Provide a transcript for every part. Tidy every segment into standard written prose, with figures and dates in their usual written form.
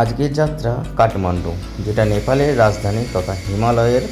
আজকের যাত্রা কাঠমান্ডু, যেটা নেপালের রাজধানী তথা হিমালয়ের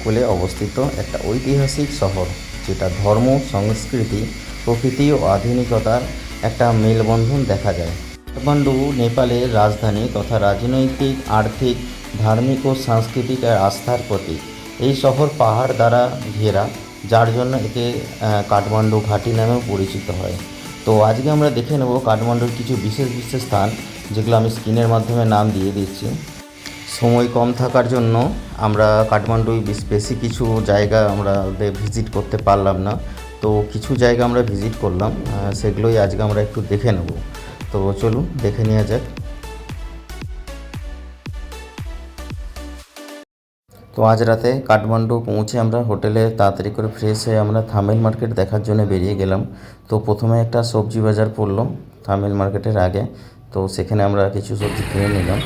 কোলে অবস্থিত একটা ঐতিহাসিক শহর, যেটা ধর্ম, সংস্কৃতি, প্রকৃতি ও আধুনিকতার একটা মেলবন্ধন দেখা যায়। কাঠমান্ডু নেপালের রাজধানী তথা রাজনৈতিক, আর্থিক, ধার্মিক ও সাংস্কৃতিক আস্থার প্রতীক। এই শহর পাহাড় দ্বারা ঘেরা, যার জন্য একে কাঠমান্ডু ঘাঁটি নামেও পরিচিত হয়। তো আজকে আমরা দেখে নেব কাঠমান্ডুর কিছু বিশেষ বিশেষ স্থান, যেগুলো আমি স্ক্রিনের মাধ্যমে নাম দিয়ে দিচ্ছি। সময় কম থাকার জন্য আমরা কাঠমান্ডুয় বেশি কিছু জায়গা আমরা ভিজিট করতে পারলাম না। তো কিছু জায়গা আমরা ভিজিট করলাম, সেগুলোই আজকে আমরা একটু দেখে নেব। তো চলুন দেখে নেওয়া যাক। তো আজ রাতে কাঠমান্ডু পৌঁছে আমরা হোটেলে তাড়াতাড়ি করে ফ্রেশ হয়ে আমরা থামেল মার্কেট দেখার জন্য বেরিয়ে গেলাম। তো প্রথমে একটা সবজি বাজার পড়লো থামেল মার্কেটের আগে, তো সেখানে আমরা কিছু সবজি কিনে নিলাম।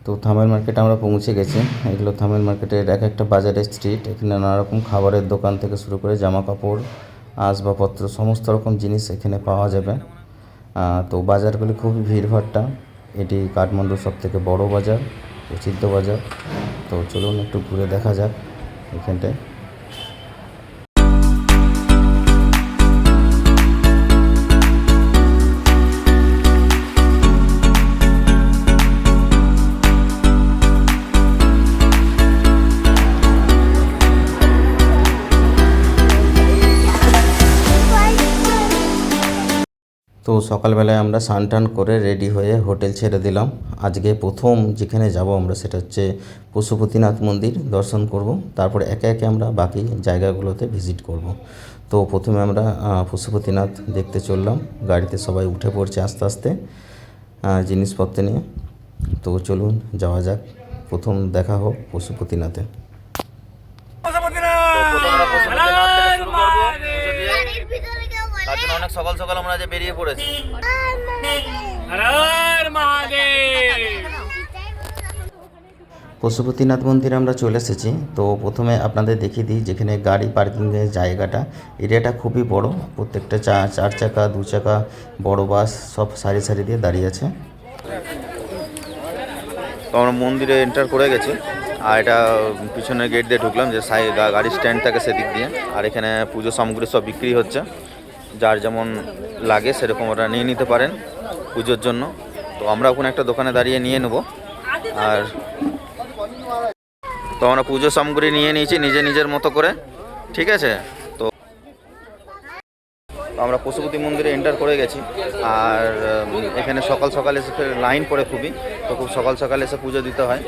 তো থামেল মার্কেটে আমরা পৌঁছে গেছি। এগুলো থামেল মার্কেটের এক একটা বাজারের স্ট্রিট। এখানে নানা রকম খাবারের দোকান থেকে শুরু করে জামা কাপড়, আসবাবপত্র, সমস্ত রকম জিনিস এখানে পাওয়া যাবে। তো বাজারগুলি খুবই ভিড়ভাট্টা। এটি কাঠমান্ডুর সবথেকে বড় বাজার, প্রসিদ্ধ বাজার। তো চলুন একটু ঘুরে দেখা যাক এখানটায়। তো সকালবেলায় আমরা স্নান টান করে রেডি হয়ে হোটেল ছেড়ে দিলাম। আজকে প্রথম যেখানে যাব আমরা, সেটা হচ্ছে পশুপতিনাথ মন্দির দর্শন করব। তারপরে একে একে আমরা বাকি জায়গাগুলোতে ভিজিট করব। তো প্রথমে আমরা পশুপতিনাথ দেখতে চললাম। গাড়িতে সবাই উঠে পড়ছে আস্তে আস্তে জিনিসপত্র নিয়ে। তো চলুন যাওয়া যাক, প্রথম দেখা হোক পশুপতিনাথে। অনেক সকাল সকাল আমরা যে বেরিয়ে পড়েছি। পশুপতিনাথ মন্দিরে আমরা চলে এসেছি। তো প্রথমে আপনাদের দেখিয়ে দিই, যেখানে গাড়ি পার্কিংয়ের জায়গাটা, এরিয়াটা খুবই বড়। প্রত্যেকটা চার চাকা, দু চাকা, বড় বাস সব সারি সারি দিয়ে দাঁড়িয়ে আছে। তো আমরা মন্দিরে এন্টার করে গেছি, আর এটা পিছনের গেট দিয়ে ঢুকলাম, যে গাড়ির স্ট্যান্ড থাকে সেদিক দিয়ে। আর এখানে পুজো সামগ্রী সব বিক্রি হচ্ছে, যার যেমন লাগে সেরকম ওরা নিয়ে নিতে পারেন পুজোর জন্য। তো আমরা ওখানে একটা দোকানে দাঁড়িয়ে নিয়ে নেব। আর তো আমরা পুজো সামগ্রী নিয়ে নিয়েছি নিজের মতো করে, ঠিক আছে। তো আমরা পশুপতি মন্দিরে এন্টার করে গেছি। আর এখানে সকাল সকাল এসে লাইন পড়ে খুবই, তো খুব সকাল সকাল এসে পুজো দিতে হয়।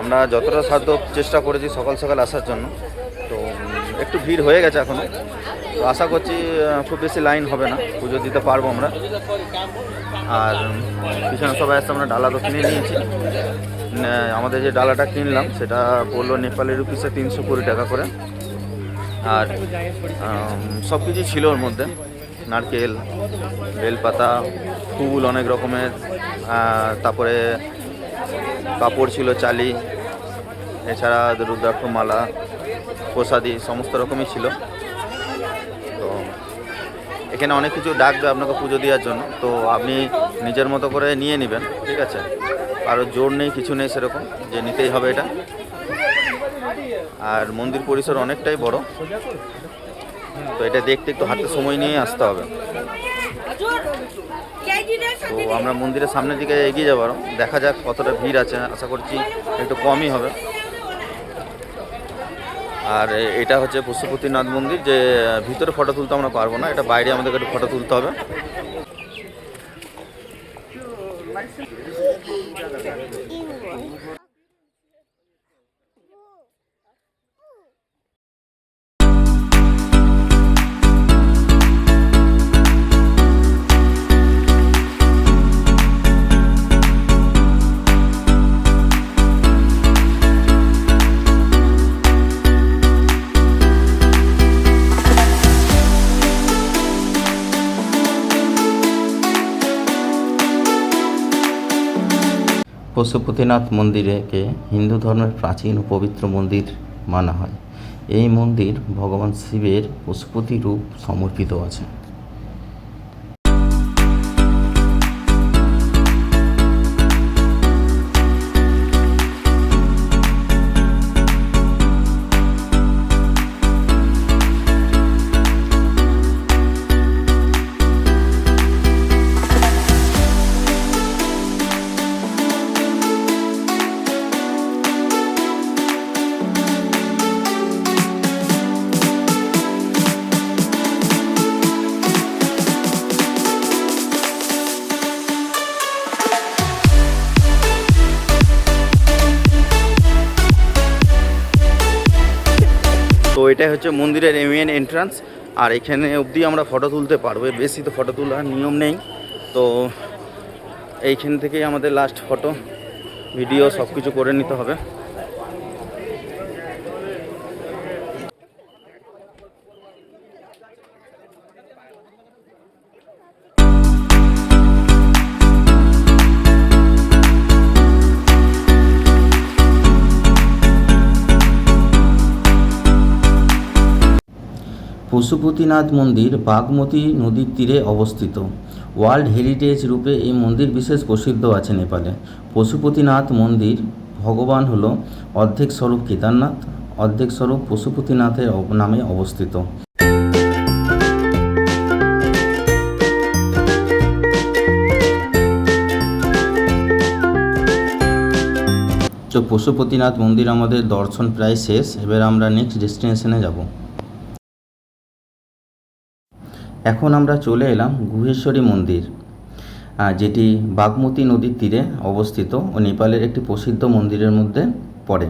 আমরা যতটা সাধ্য চেষ্টা করেছি সকাল সকাল আসার জন্য। তো একটু ভিড় হয়ে গেছে এখনও। তো আশা করছি খুব বেশি লাইন হবে না, পুজো দিতে পারবো আমরা। আর পিছনে সবাই আসতে আমরা ডালা তো কিনে নিয়েছি। আমাদের যে ডালাটা কিনলাম সেটা পড়লো নেপালি রুপিসে 320 টাকা করে। আর সব কিছু ছিল ওর মধ্যে, নারকেল, বেলপাতা, ফুল অনেক রকমের, তারপরে কাপড় ছিল, চালি, এছাড়া রুদ্রাক্ষ মালা, প্রসাদি সমস্ত রকমই ছিল। তো এখানে অনেক কিছু ডাকবে আপনাকে পুজো দেওয়ার জন্য, তো আপনি নিজের মতো করে নিয়ে নেবেন, ঠিক আছে। কারো জোর নেই, কিছু নেই সেরকম যে নিতেই হবে এটা। আর মন্দির পরিসর অনেকটাই বড়, তো এটা দেখতে একটু হাতে সময় নিয়ে আসতে হবে। তো আমরা মন্দিরের সামনের দিকে এগিয়ে যাবো, দেখা যাক কতটা ভিড় আছে। আশা করছি একটু কমই হবে। আর এটা হচ্ছে পশুপতিনাথ মন্দির, যে ভিতরে ফটো তুলতে আমরা পারবো না, এটা বাইরে আমাদেরকে একটু ফটো তুলতে হবে। পশুপতিনাথ মন্দিরকে হিন্দু ধর্মের প্রাচীন ও পবিত্র মন্দির মানা হয়। এই মন্দির ভগবান শিবের পশুপতি রূপ সমর্পিত আছে। তো এটাই হচ্ছে মন্দিরের মেন এন্ট্রান্স, আর এখানে অবধি আমরা ফটো তুলতে পারবো, বেশি তো ফটো তোলার নিয়ম নেই। তো এইখান থেকেই আমাদের লাস্ট ফটো ভিডিও সব কিছু করে নিতে হবে। পশুপতিনাথ মন্দির বাগমতী নদীর তীরে অবস্থিত। ওয়ার্ল্ড হেরিটেজ রূপে এই মন্দির বিশেষ প্রসিদ্ধ আছে নেপালে। পশুপতিনাথ মন্দির ভগবান হল অর্ধেক স্বরূপ কেদারনাথ, অর্ধেক স্বরূপ পশুপতিনাথের নামে অবস্থিত। তো পশুপতিনাথ মন্দির আমাদের দর্শন প্রায় শেষ। এবার আমরা নেক্সট ডেস্টিনেশনে যাব। এখন আমরা চলে এলাম গুহেশ্বরী মন্দির, যেটি বাগমতী নদীর তীরে অবস্থিত ও নেপালের একটি প্রসিদ্ধ মন্দিরের মধ্যে পড়ে।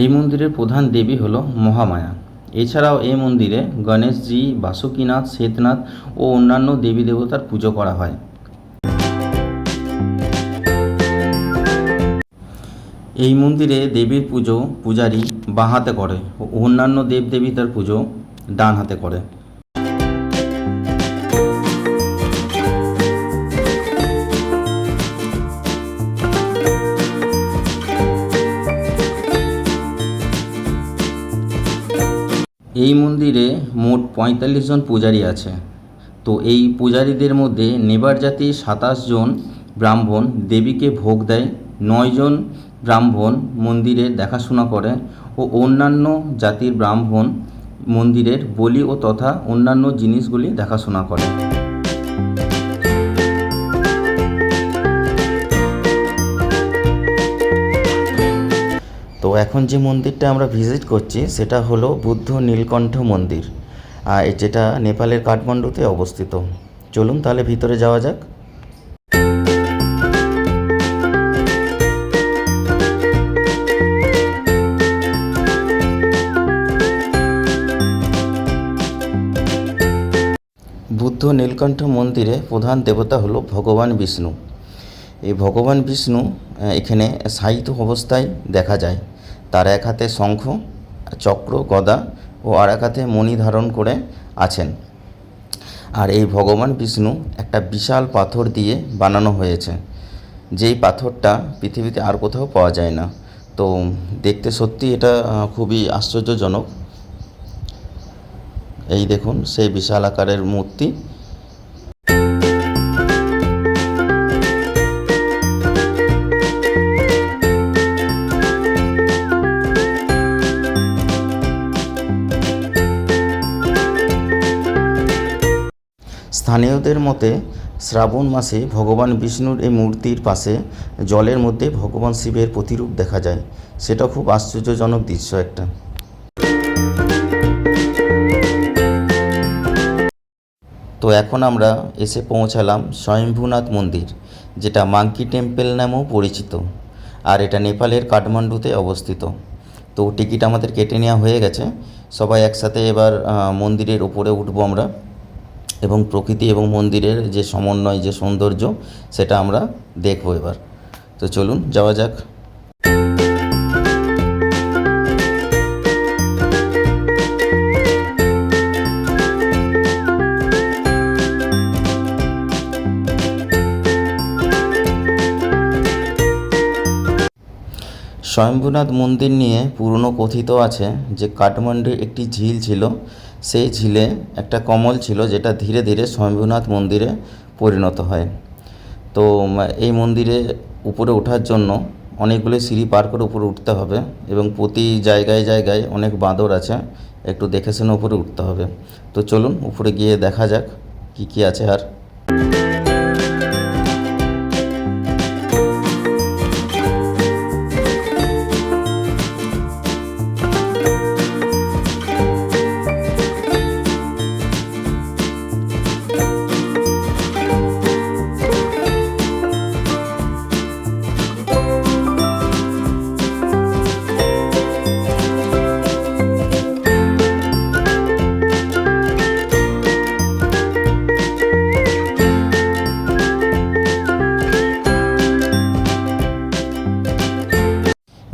এই মন্দিরের প্রধান দেবী হল মহামায়া। এছাড়াও এই মন্দিরে গণেশজি, বাসুকীনাথ, শ্বেতনাথ ও অন্যান্য দেবী দেবতার পুজো করা হয়। এই মন্দিরে দেবীর পুজো পূজারী বাঁ হাতে করে ও অন্যান্য দেবদেবীতার পুজো ডান হাতে করে। এই মন্দিরে মোট ৪৫ জন পূজারী আছে। তো এই পূজারীদের মধ্যে নেবার জাতির ২৭ জন ব্রাহ্মণ দেবীকে ভোগ দেয়, ৯ জন ব্রাহ্মণ মন্দিরের দেখাশোনা করে ও অন্যান্য জাতির ব্রাহ্মণ মন্দিরের বলি ও তথা অন্যান্য জিনিসগুলি দেখাশোনা করে। তো এখন যে মন্দিরটা আমরা ভিজিট করছি সেটা হলো বুদ্ধ নীলকণ্ঠ মন্দির, যেটা নেপালের কাঠমান্ডুতে অবস্থিত। চলুন তাহলে ভিতরে যাওয়া যাক। বুদ্ধ নীলকণ্ঠ মন্দিরে প্রধান দেবতা হলো ভগবান বিষ্ণু। এই ভগবান বিষ্ণু এখানে শায়িত অবস্থায় দেখা যায়। তার এক হাতে শঙ্খ, চক্র, গদা ও আর এক হাতে মণি ধারণ করে আছেন। আর এই ভগবান বিষ্ণু একটা বিশাল পাথর দিয়ে বানানো হয়েছে, যেই পাথরটা পৃথিবীতে আর কোথাও পাওয়া যায় না। তো দেখতে সত্যি এটা খুবই আশ্চর্যজনক। এই দেখুন সেই বিশাল আকারের মূর্তি। স্থানীয়দের মতে শ্রাবণ মাসে ভগবান বিষ্ণুর এই মূর্তির পাশে জলের মধ্যে ভগবান শিবের প্রতিরূপ দেখা যায়। সেটা খুব আশ্চর্যজনক দৃশ্য একটা। তো এখন আমরা এসে পৌঁছালাম স্বয়ম্ভূনাথ মন্দির, যেটা মাঙ্কি টেম্পল নামেও পরিচিত, আর এটা নেপালের কাঠমান্ডুতে অবস্থিত। তো টিকিট আমাদের কেটে নেওয়া হয়ে গেছে। সবাই একসাথে এবার মন্দিরের উপরে উঠবো আমরা। এবং প্রকৃতি এবং মন্দিরের যে সমন্বয়, যে সৌন্দর্য, সেটা আমরা দেখবো এবার। তো চলুন যাওয়া যাক। স্বয়ম্ভূনাথ মন্দির নিয়ে পুরনো কথিত আছে যে কাঠমান্ডুর একটি ঝিল ছিল, সেই ঝিলে একটা কমল ছিল যেটা ধীরে ধীরে স্বয়ম্ভূনাথ মন্দিরে পরিণত হয়। তো এই মন্দিরে উপরে ওঠার জন্য অনেকগুলো সিঁড়ি পার করে উপরে উঠতে হবে এবং প্রতি জায়গায় জায়গায় অনেক বাঁদর আছে, একটু দেখে শুনে উপরে উঠতে হবে। তো চলুন উপরে গিয়ে দেখা যাক কি কি আছে। আর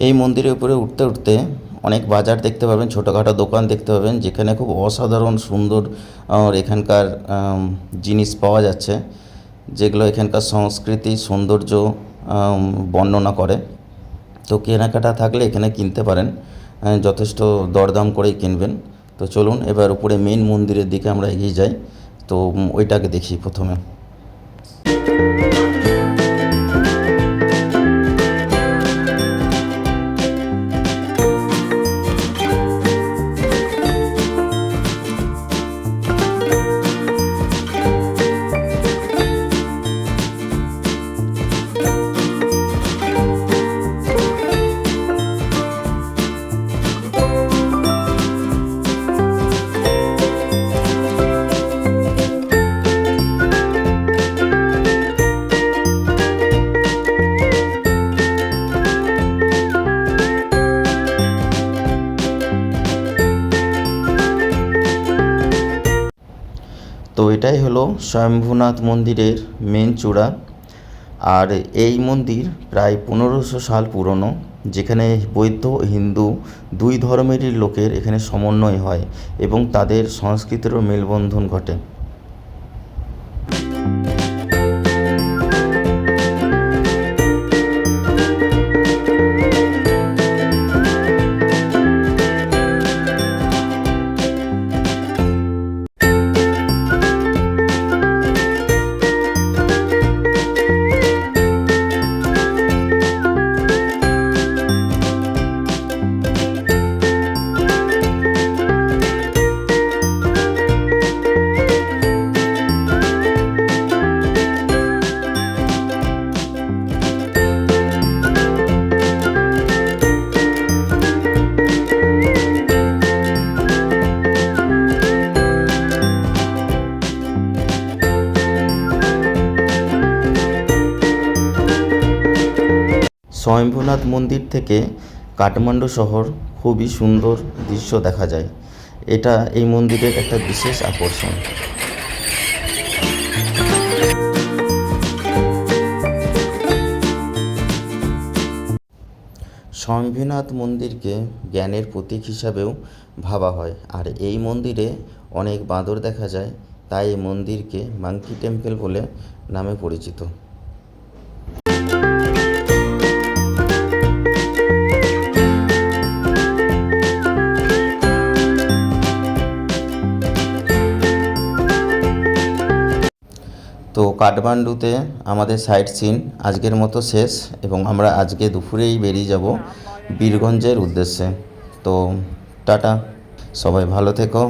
এই মন্দিরের উপরে উঠতে উঠতে অনেক বাজার দেখতে পাবেন, ছোটোখাটো দোকান দেখতে পাবেন, যেখানে খুব অসাধারণ সুন্দর এখানকার জিনিস পাওয়া যাচ্ছে, যেগুলো এখানকার সংস্কৃতি সৌন্দর্য বর্ণনা করে। তো কেনাকাটা থাকলে এখানে কিনতে পারেন, যথেষ্ট দরদাম করেই কিনবেন। তো চলুন এবার উপরে মেন মন্দিরের দিকে আমরা এগিয়ে যাই। তো ওইটাকে দেখি প্রথমে। তো এটাই হলো স্বয়ম্ভূনাথ মন্দিরের মেন চূড়া। আর এই মন্দির প্রায় 1500 সাল পুরনো, যেখানে বৌদ্ধ হিন্দু দুই ধর্মেরই লোকের এখানে সমন্বয় হয় এবং তাদের সংস্কৃতিরও মেলবন্ধন ঘটে। স্বয়ম্ভূনাথ মন্দির থেকে কাঠমান্ডু শহর খুবই সুন্দর দৃশ্য দেখা যায়। এটা এই মন্দিরের একটা বিশেষ আকর্ষণ। স্বয়ম্ভূনাথ মন্দিরকে জ্ঞানের প্রতীক হিসাবেও ভাবা হয়, আর এই মন্দিরে অনেক বাঁদর দেখা যায়, তাই এই মন্দিরকে মাঙ্কি টেম্পল বলে নামে পরিচিত। তো কাঠমান্ডুতে আমাদের সাইট সিন আজকের মতো শেষ, এবং আমরা আজকে দুপুরেই বেরিয়ে যাব বীরগঞ্জের উদ্দেশ্যে। তো টাটা, সবাই ভালো থেকো।